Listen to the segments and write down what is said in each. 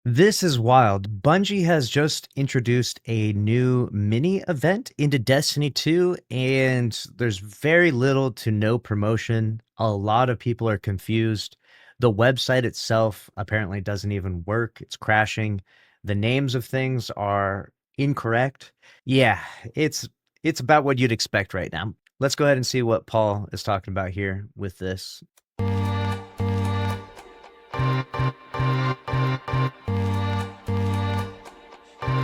This is wild. Bungie has just introduced a new mini event into Destiny 2, and there's very little to no promotion. A lot of people are confused. The website itself apparently doesn't even work, it's crashing. The names of things are incorrect. Yeah, it's about what you'd expect right now. Let's go ahead and see what Paul is talking about here with this.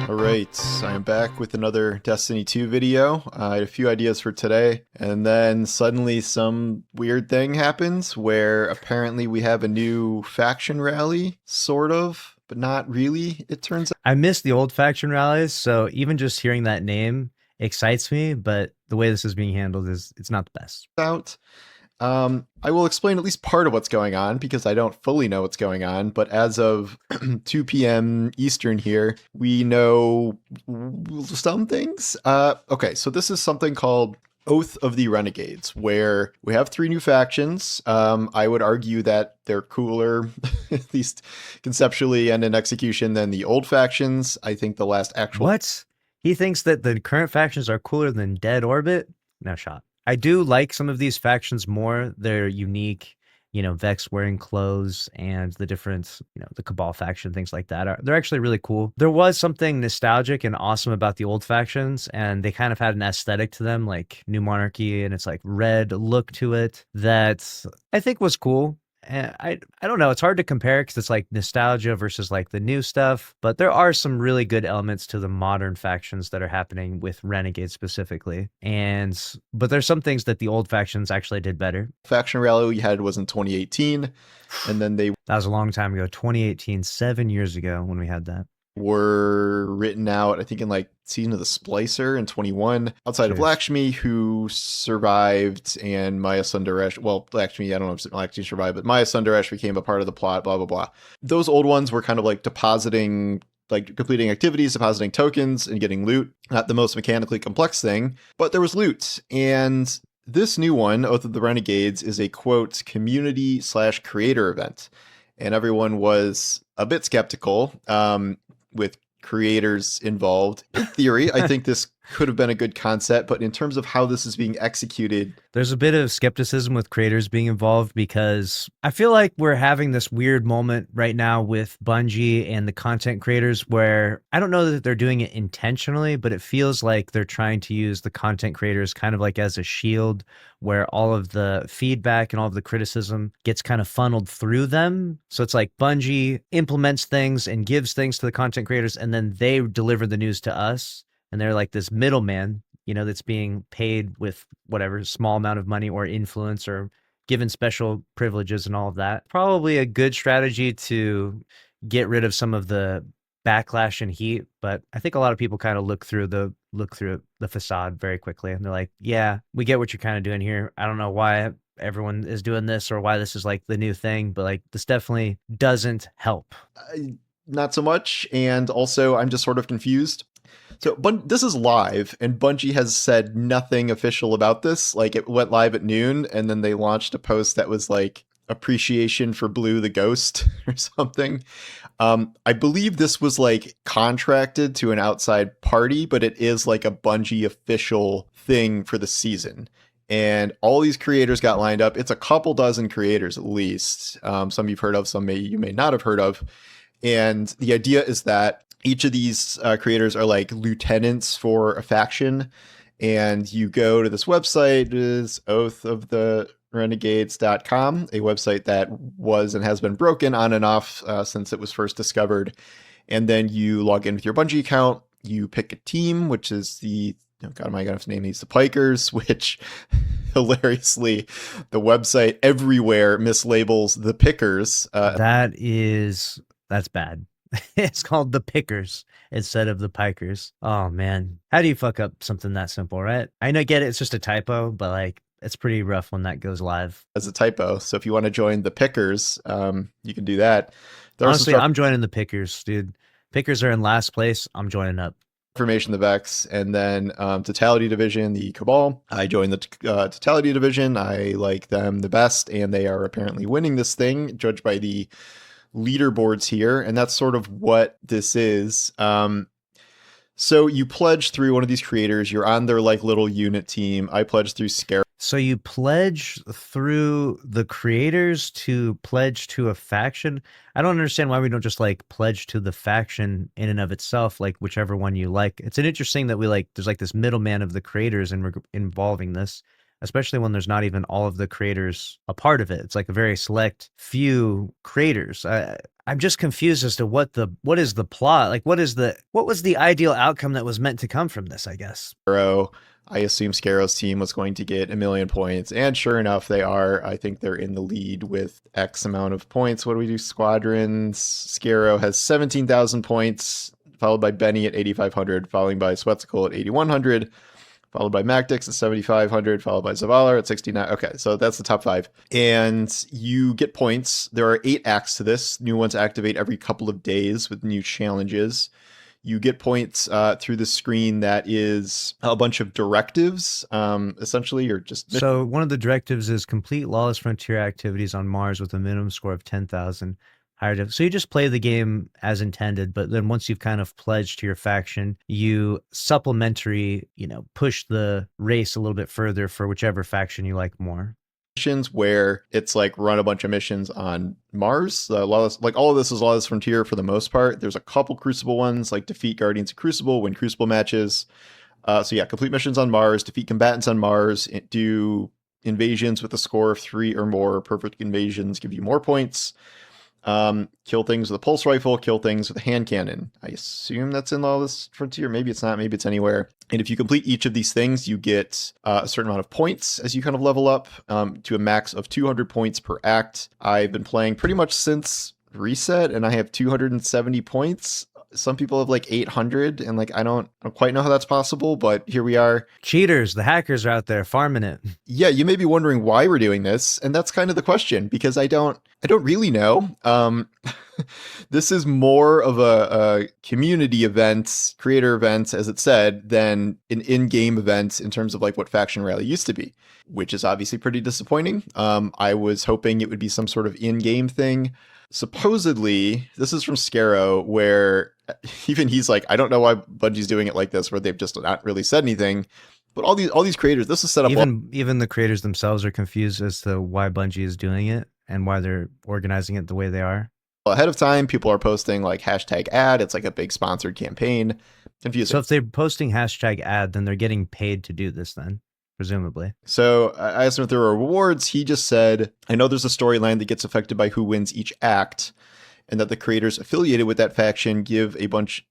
All right, I am back with another Destiny 2 video. I had a few ideas for today, and then suddenly some weird thing happens where apparently we have a new faction rally, sort of, but not really, it turns out. I miss the old faction rallies, so even just hearing that name excites me, but the way this is being handled is it's not the best. I will explain at least part of what's going on because I don't fully know what's going on. But as of 2 p.m. Eastern here, we know some things. Okay, so this is something called Oath of the Renegades, where we have 3 new factions. I would argue that they're cooler, at least conceptually and in execution, than the old factions. I think the last actual... What? He thinks that the current factions are cooler than Dead Orbit? No shot. I do like some of these factions more. They're unique, Vex wearing clothes and the different, the Cabal faction, things like that. They're actually really cool. There was something nostalgic and awesome about the old factions, and they kind of had an aesthetic to them, like New Monarchy, and it's like red look to it that I think was cool. And I don't know. It's hard to compare because it's like nostalgia versus like the new stuff. But there are some really good elements to the modern factions that are happening with Renegades specifically. But there's some things that the old factions actually did better. Faction rally we had was in 2018, and then they... That was a long time ago. 2018, 7 years ago when we had that. Were written out, I think, in like Season of the Splicer in 21, outside of Lakshmi, who survived, and Maya Sundaresh. Well, Lakshmi, I don't know if Lakshmi survived, but Maya Sundaresh became a part of the plot, blah, blah, blah. Those old ones were kind of like depositing, like completing activities, depositing tokens, and getting loot. Not the most mechanically complex thing, but there was loot. And this new one, Oath of the Renegades, is a, quote, community/creator event. And everyone was a bit skeptical. With creators involved. In theory, I think this could have been a good concept, but in terms of how this is being executed... There's a bit of skepticism with creators being involved because I feel like we're having this weird moment right now with Bungie and the content creators where I don't know that they're doing it intentionally, but it feels like they're trying to use the content creators kind of like as a shield where all of the feedback and all of the criticism gets kind of funneled through them. So it's like Bungie implements things and gives things to the content creators, and then they deliver the news to us. And they're like this middleman, that's being paid with whatever small amount of money or influence or given special privileges and all of that. Probably a good strategy to get rid of some of the backlash and heat, but I think a lot of people kind of look through the facade very quickly, and they're like, yeah, we get what you're kind of doing here. I don't know why everyone is doing this or why this is like the new thing, but like this definitely doesn't help. Not so much, and also I'm just sort of confused. So this is live, and Bungie has said nothing official about this. Like, it went live at noon, and then they launched a post that was like, appreciation for Blue the Ghost or something. I believe this was like contracted to an outside party, but it is like a Bungie official thing for the season. And all these creators got lined up. It's a couple dozen creators at least. Some you've heard of, some you may not have heard of. And the idea is that each of these creators are like lieutenants for a faction, and you go to this website, is oathoftherenegades.com, a website that was and has been broken on and off since it was first discovered. And then you log in with your Bungie account, you pick a team, which is the, God, am I going to have to name these? The Pikers, which hilariously, the website everywhere mislabels the Pickers. That's bad. It's called the Pickers instead of the Pikers. Oh man, how do you fuck up something that simple, right? I know, get it, it's just a typo, but like it's pretty rough when that goes live as a typo. So if you want to join the Pickers, you can do that. Honestly, I'm joining the Pickers, dude. Pickers are in last place. I'm joining up. Information, the Vex, and then Totality Division, the Cabal. I joined the Totality Division. I like them the best, and they are apparently winning this thing, judged by the leaderboards here, and that's sort of what this is. So you pledge through one of these creators. You're on their like little unit team. I pledged through Scare. So you pledge through the creators to pledge to a faction. I don't understand why we don't just like pledge to the faction in and of itself, like whichever one you like. It's an interesting that we like, there's like this middleman of the creators involving this, especially when there's not even all of the creators a part of it. It's like a very select few creators. I'm just confused as to what is the plot? Like what was the ideal outcome that was meant to come from this, I guess. I assume Scaro's team was going to get 1,000,000 points, and sure enough, they are. I think they're in the lead with X amount of points. What do we do? Squadrons. Scaro has 17,000 points, followed by Benny at 8,500, followed by Swetsicle at 8,100, followed by Macdix at 7,500, followed by Zavalar at 69. Okay, so that's the top 5. And you get points. There are 8 acts to this. New ones activate every couple of days with new challenges. You get points through the screen that is a bunch of directives, essentially, or just... So one of the directives is complete lawless frontier activities on Mars with a minimum score of 10,000. So you just play the game as intended, but then once you've kind of pledged to your faction, you supplementary, push the race a little bit further for whichever faction you like more. Missions where it's like run a bunch of missions on Mars. Like all of this is Lawless Frontier for the most part. There's a couple Crucible ones, like defeat Guardians of Crucible, win Crucible matches. So yeah, complete missions on Mars, defeat combatants on Mars, do invasions with a score of 3 or more. Perfect invasions give you more points. Kill things with a pulse rifle, kill things with a hand cannon. I assume that's in Lawless Frontier. Maybe it's not, maybe it's anywhere. And if you complete each of these things, you get a certain amount of points as you kind of level up to a max of 200 points per act. I've been playing pretty much since reset, and I have 270 points. Some people have like 800, and like I don't quite know how that's possible, but here we are. Cheaters, the hackers are out there farming it. Yeah, you may be wondering why we're doing this, and that's kind of the question, because I don't really know. This is more of a community event, creator event, as it said, than an in-game event in terms of like what Faction Rally used to be, which is obviously pretty disappointing. I was hoping it would be some sort of in-game thing. Supposedly, this is from Scaro, where even he's like, I don't know why Bungie's doing it like this, where they've just not really said anything. But all these creators, this is set up. Even the creators themselves are confused as to why Bungie is doing it and why they're organizing it the way they are. Ahead of time, people are posting like hashtag ad. It's like a big sponsored campaign. Confusing. So if they're posting hashtag ad, then they're getting paid to do this then, presumably. So I asked him if there were rewards. He just said, I know there's a storyline that gets affected by who wins each act, and that the creators affiliated with that faction get a bunch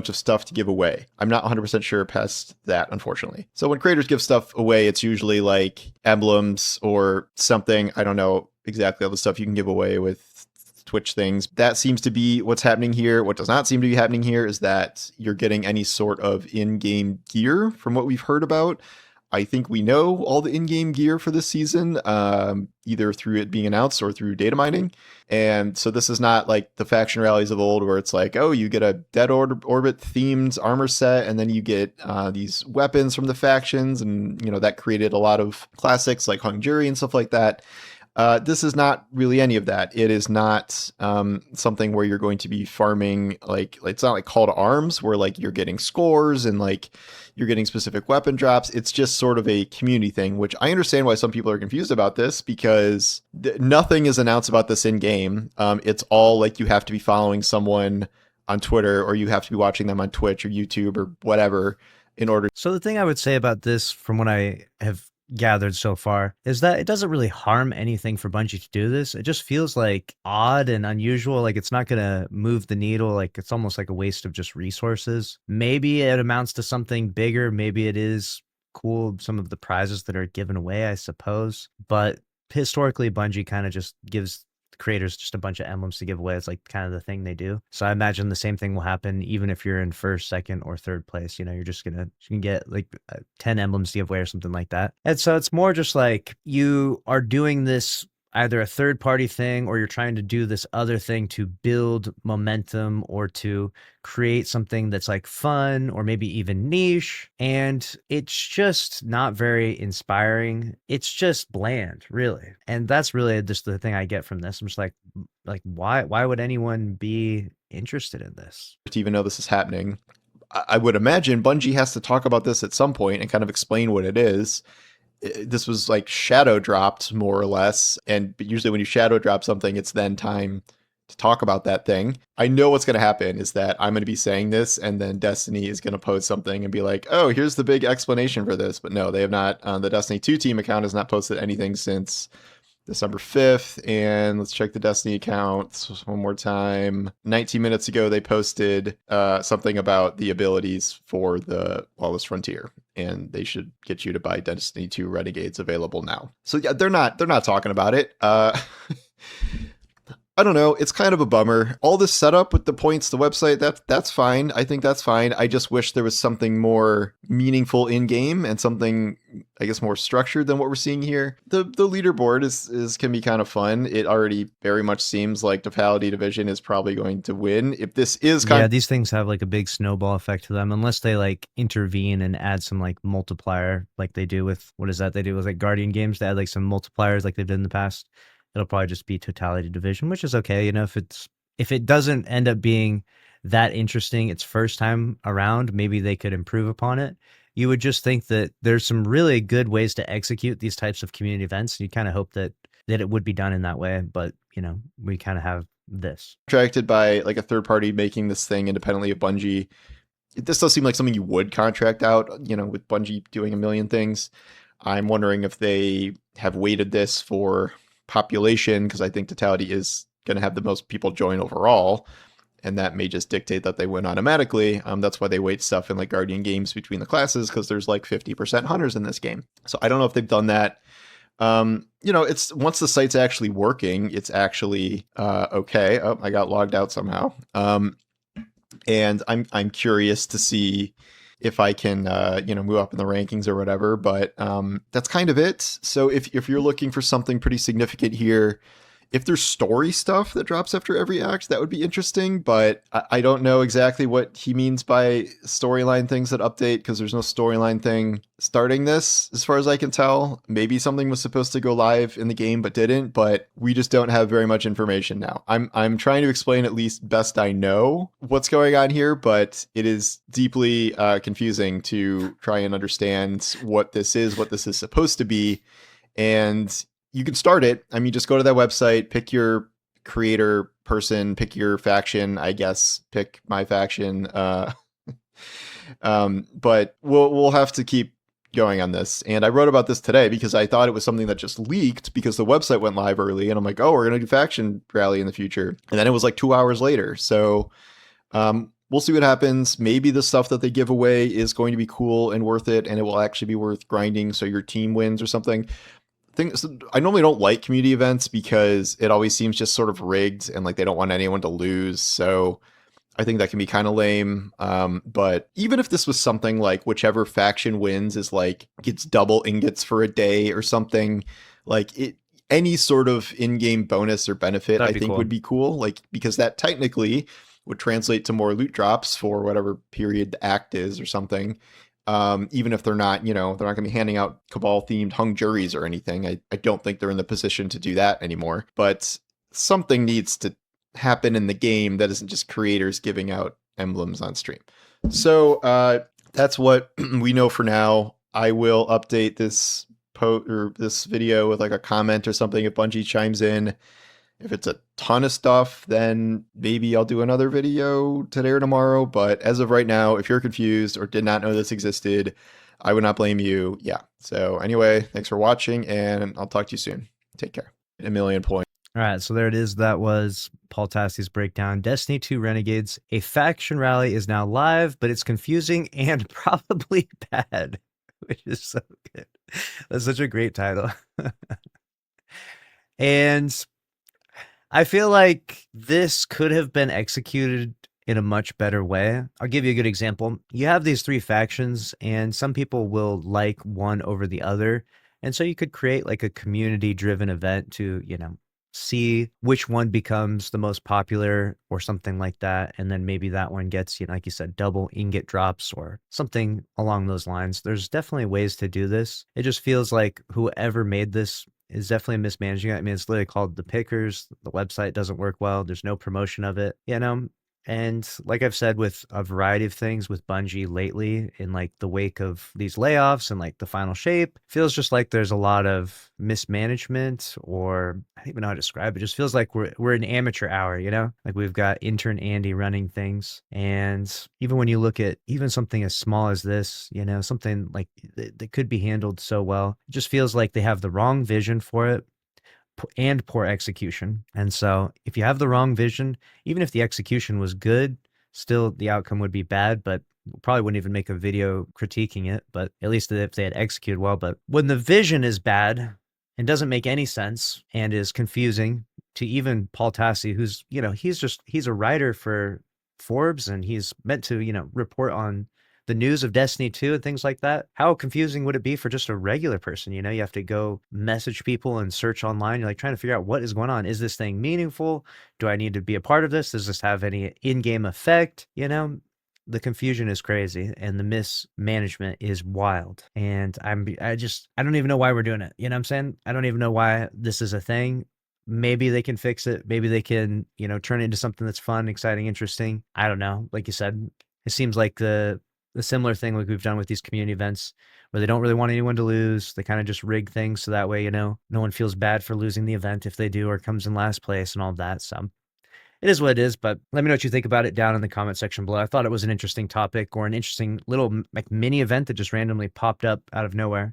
of stuff to give away. I'm not 100% sure past that, unfortunately. So when creators give stuff away, it's usually like emblems or something. I don't know exactly all the stuff you can give away with Twitch things. That seems to be what's happening here. What does not seem to be happening here is that you're getting any sort of in-game gear from what we've heard about. I think we know all the in-game gear for this season, either through it being announced or through data mining. And so this is not like the faction rallies of old where it's like, oh, you get a Dead Orbit themed armor set, and then you get these weapons from the factions. And, that created a lot of classics like Hung Jury and stuff like that. This is not really any of that. It is not something where you're going to be farming, like it's not like Call to Arms where like you're getting scores and like you're getting specific weapon drops. It's just sort of a community thing, which I understand why some people are confused about this, because nothing is announced about this in game. It's all like you have to be following someone on Twitter, or you have to be watching them on Twitch or YouTube or whatever in order. So the thing I would say about this, from what I have gathered so far, is that it doesn't really harm anything for Bungie to do this. It just feels like odd and unusual. Like it's not going to move the needle. Like it's almost like a waste of just resources. Maybe it amounts to something bigger. Maybe it is cool, some of the prizes that are given away, I suppose. But historically, Bungie kind of just gives creators just a bunch of emblems to give away. It's like kind of the thing they do. So I imagine the same thing will happen even if you're in first, second, or third place. You can get like 10 emblems to give away or something like that. And so it's more just like you are doing this either a third party thing or you're trying to do this other thing to build momentum or to create something that's like fun or maybe even niche. And it's just not very inspiring. It's just bland, really. And that's really just the thing I get from this. I'm just like why would anyone be interested in this? To even know this is happening. I would imagine Bungie has to talk about this at some point and kind of explain what it is. This was like shadow dropped more or less, and usually when you shadow drop something, it's then time to talk about that thing. I know what's going to happen is that I'm going to be saying this, and then Destiny is going to post something and be like, "Oh, here's the big explanation for this." But no, they have not. The Destiny 2 team account has not posted anything since December 5th, and let's check the Destiny account one more time. 19 minutes ago, they posted something about the abilities for the Lawless Frontier, and they should get you to buy Destiny 2 Renegades available now. So yeah, they're not talking about it. I don't know. It's kind of a bummer. All this setup with the points, the website, that's fine. I think that's fine. I just wish there was something more meaningful in game and something, I guess, more structured than what we're seeing here. The leaderboard is can be kind of fun. It already very much seems like Totality Division is probably going to win. If this is kind of, these things have like a big snowball effect to them unless they like intervene and add some like multiplier, like they do with what is that they do with like Guardian games. They add like some multipliers like they did in the past. It'll probably just be Totality Division, which is okay. You know, if it doesn't end up being that interesting its first time around, maybe they could improve upon it. You would just think that there's some really good ways to execute these types of community events. You kind of hope that it would be done in that way, but you know, we kind of have this contracted by like a third party making this thing independently of Bungie. This does seem like something you would contract out, you know, with Bungie doing a million things. I'm wondering if they have weighted this for population, because I think Totality is going to have the most people join overall, and that may just dictate that they win automatically. That's why they weight stuff in like Guardian games between the classes, because there's like 50% hunters in this game. So I don't know if they've done that. You know, it's once the site's actually working, it's actually okay. Oh, I got logged out somehow. And I'm curious to see if I can, you know, move up in the rankings or whatever, but that's kind of it. So if you're looking for something pretty significant here, if there's story stuff that drops after every act, that would be interesting, but I don't know exactly what he means by storyline things that update, because there's no storyline thing starting this, as far as I can tell. Maybe something was supposed to go live in the game but didn't, but we just don't have very much information now. I'm trying to explain at least best I know what's going on here, but it is deeply confusing to try and understand what this is supposed to be. And you can start it. I mean, just go to that website, pick your creator person, pick your faction, I guess, pick my faction. But we'll have to keep going on this. And I wrote about this today because I thought it was something that just leaked because the website went live early. And I'm like, oh, we're going to do faction rally in the future. And then it was like 2 hours later. So we'll see what happens. Maybe the stuff that they give away is going to be cool and worth it, and it will actually be worth grinding so your team wins or something. I normally don't like community events because it always seems just sort of rigged and like they don't want anyone to lose. So I think that can be kind of lame. But even if this was something like whichever faction wins is like gets double ingots for a day or something, like it, any sort of in-game bonus or benefit, I think would be cool. Like, because that technically would translate to more loot drops for whatever period the act is or something. Even if they're not, you know, they're not going to be handing out Cabal themed hung juries or anything. I don't think they're in the position to do that anymore, but something needs to happen in the game that isn't just creators giving out emblems on stream. So, that's what we know for now. I will update this this video with like a comment or something if Bungie chimes in. If it's a ton of stuff, then maybe I'll do another video today or tomorrow. But as of right now, if you're confused or did not know this existed, I would not blame you. Yeah. So anyway, thanks for watching, and I'll talk to you soon. Take care. 1 million points. All right, so there it is. That was Paul Tassi's breakdown. Destiny 2 Renegades, a faction rally is now live, but it's confusing and probably bad, which is so good. That's such a great title. And I feel like this could have been executed in a much better way. I'll give you a good example. You have these 3 factions, and some people will like one over the other, And so you could create like a community driven event to, see which one becomes the most popular or something like that. And then maybe that one gets, like you said, double ingot drops or something along those lines. There's definitely ways to do this. It just feels like whoever made this is definitely mismanaging it. I mean, it's literally called The Pickers. The website doesn't work well. There's no promotion of it, And like I've said with a variety of things with Bungie lately, in like the wake of these layoffs and like the final shape, feels just like there's a lot of mismanagement, or I don't even know how to describe it. It just feels like we're an amateur hour, Like we've got intern Andy running things. And even when you look at even something as small as this, something like that could be handled so well, it just feels like they have the wrong vision for it and poor execution. And so if you have the wrong vision, even if the execution was good, still the outcome would be bad, but probably wouldn't even make a video critiquing it, but at least if they had executed well. But when the vision is bad and doesn't make any sense and is confusing to even Paul Tassi, who's, he's a writer for Forbes and he's meant to, report on the news of Destiny 2 and things like that. How confusing would it be for just a regular person? You have to go message people and search online. You're like trying to figure out what is going on. Is this thing meaningful? Do I need to be a part of this? Does this have any in-game effect? The confusion is crazy and the mismanagement is wild. And I don't even know why we're doing it. You know what I'm saying? I don't even know why this is a thing. Maybe they can fix it. Maybe they can, turn it into something that's fun, exciting, interesting. I don't know. Like you said, it seems like the similar thing like we've done with these community events where they don't really want anyone to lose. They kind of just rig things so that way, no one feels bad for losing the event if they do or comes in last place and all of that. So it is what it is, but let me know what you think about it down in the comment section below. I thought it was an interesting topic or an interesting little like mini event that just randomly popped up out of nowhere.